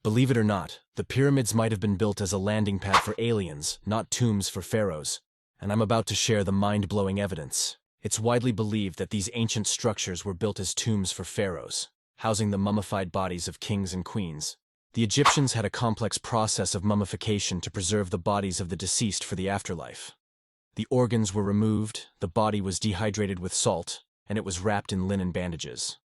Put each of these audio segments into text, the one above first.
Believe it or not, the pyramids might have been built as a landing pad for aliens, not tombs for pharaohs. And I'm about to share the mind-blowing evidence. It's widely believed that these ancient structures were built as tombs for pharaohs, housing the mummified bodies of kings and queens. The Egyptians had a complex process of mummification to preserve the bodies of the deceased for the afterlife. The organs were removed, the body was dehydrated with salt, and it was wrapped in linen bandages.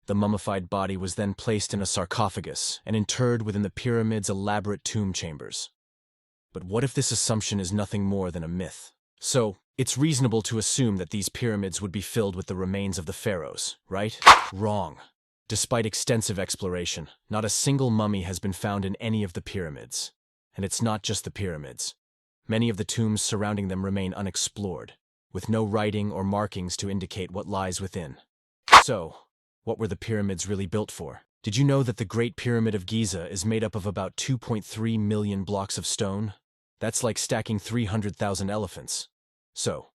The mummified body was then placed in a sarcophagus and interred within the pyramid's elaborate tomb chambers. But what if this assumption is nothing more than a myth? So, it's reasonable to assume that these pyramids would be filled with the remains of the pharaohs, right? Wrong. Despite extensive exploration, not a single mummy has been found in any of the pyramids. And it's not just the pyramids. Many of the tombs surrounding them remain unexplored, with no writing or markings to indicate what lies within. So, what were the pyramids really built for? Did you know that the Great Pyramid of Giza is made up of about 2.3 million blocks of stone? That's like stacking 300,000 elephants. So,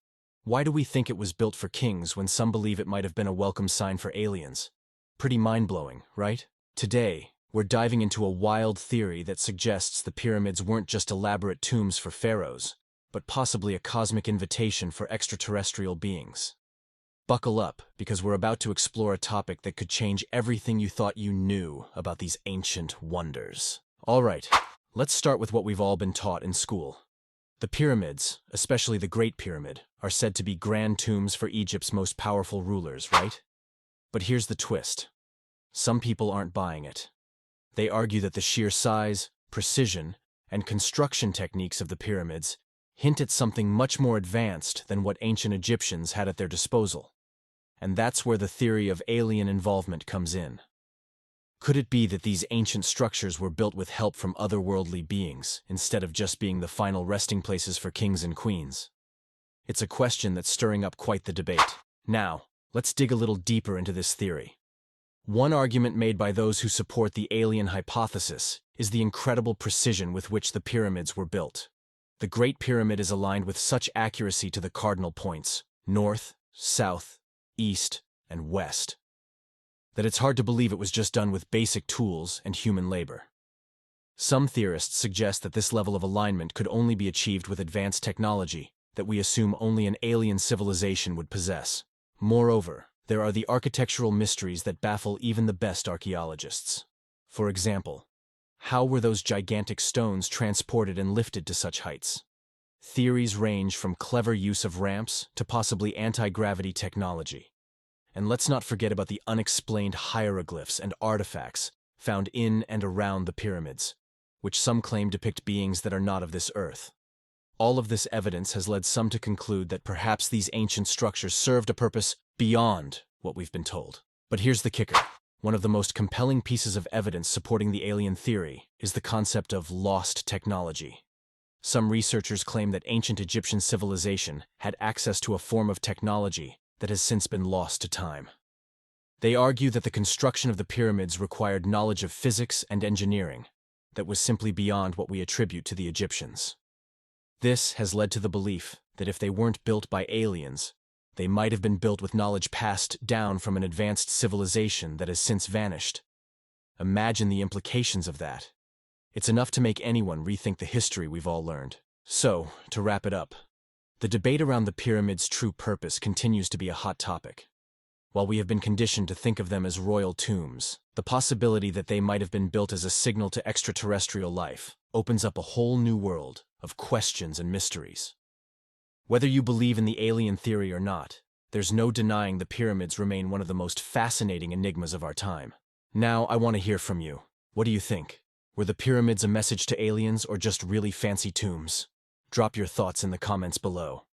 why do we think it was built for kings when some believe it might have been a welcome sign for aliens? Pretty mind-blowing, right? Today, we're diving into a wild theory that suggests the pyramids weren't just elaborate tombs for pharaohs, but possibly a cosmic invitation for extraterrestrial beings. Buckle up, because we're about to explore a topic that could change everything you thought you knew about these ancient wonders. All right, let's start with what we've all been taught in school. The pyramids, especially the Great Pyramid, are said to be grand tombs for Egypt's most powerful rulers, right? But here's the twist. Some people aren't buying it. They argue that the sheer size, precision, and construction techniques of the pyramids hint at something much more advanced than what ancient Egyptians had at their disposal. And that's where the theory of alien involvement comes in. Could it be that these ancient structures were built with help from otherworldly beings, instead of just being the final resting places for kings and queens? It's a question that's stirring up quite the debate. Now, let's dig a little deeper into this theory. One argument made by those who support the alien hypothesis is the incredible precision with which the pyramids were built. The Great Pyramid is aligned with such accuracy to the cardinal points, north, south, east, and west, that it's hard to believe it was just done with basic tools and human labor. Some theorists suggest that this level of alignment could only be achieved with advanced technology that we assume only an alien civilization would possess. Moreover, there are the architectural mysteries that baffle even the best archaeologists. For example, how were those gigantic stones transported and lifted to such heights? Theories range from clever use of ramps to possibly anti-gravity technology. And let's not forget about the unexplained hieroglyphs and artifacts found in and around the pyramids, which some claim depict beings that are not of this earth. All of this evidence has led some to conclude that perhaps these ancient structures served a purpose beyond what we've been told. But here's the kicker. One of the most compelling pieces of evidence supporting the alien theory is the concept of lost technology. Some researchers claim that ancient Egyptian civilization had access to a form of technology that has since been lost to time. They argue that the construction of the pyramids required knowledge of physics and engineering that was simply beyond what we attribute to the Egyptians. This has led to the belief that if they weren't built by aliens, they might have been built with knowledge passed down from an advanced civilization that has since vanished. Imagine the implications of that. It's enough to make anyone rethink the history we've all learned. So, to wrap it up, the debate around the pyramids' true purpose continues to be a hot topic. While we have been conditioned to think of them as royal tombs, the possibility that they might have been built as a signal to extraterrestrial life opens up a whole new world of questions and mysteries. Whether you believe in the alien theory or not, there's no denying the pyramids remain one of the most fascinating enigmas of our time. Now, I want to hear from you. What do you think? Were the pyramids a message to aliens or just really fancy tombs? Drop your thoughts in the comments below.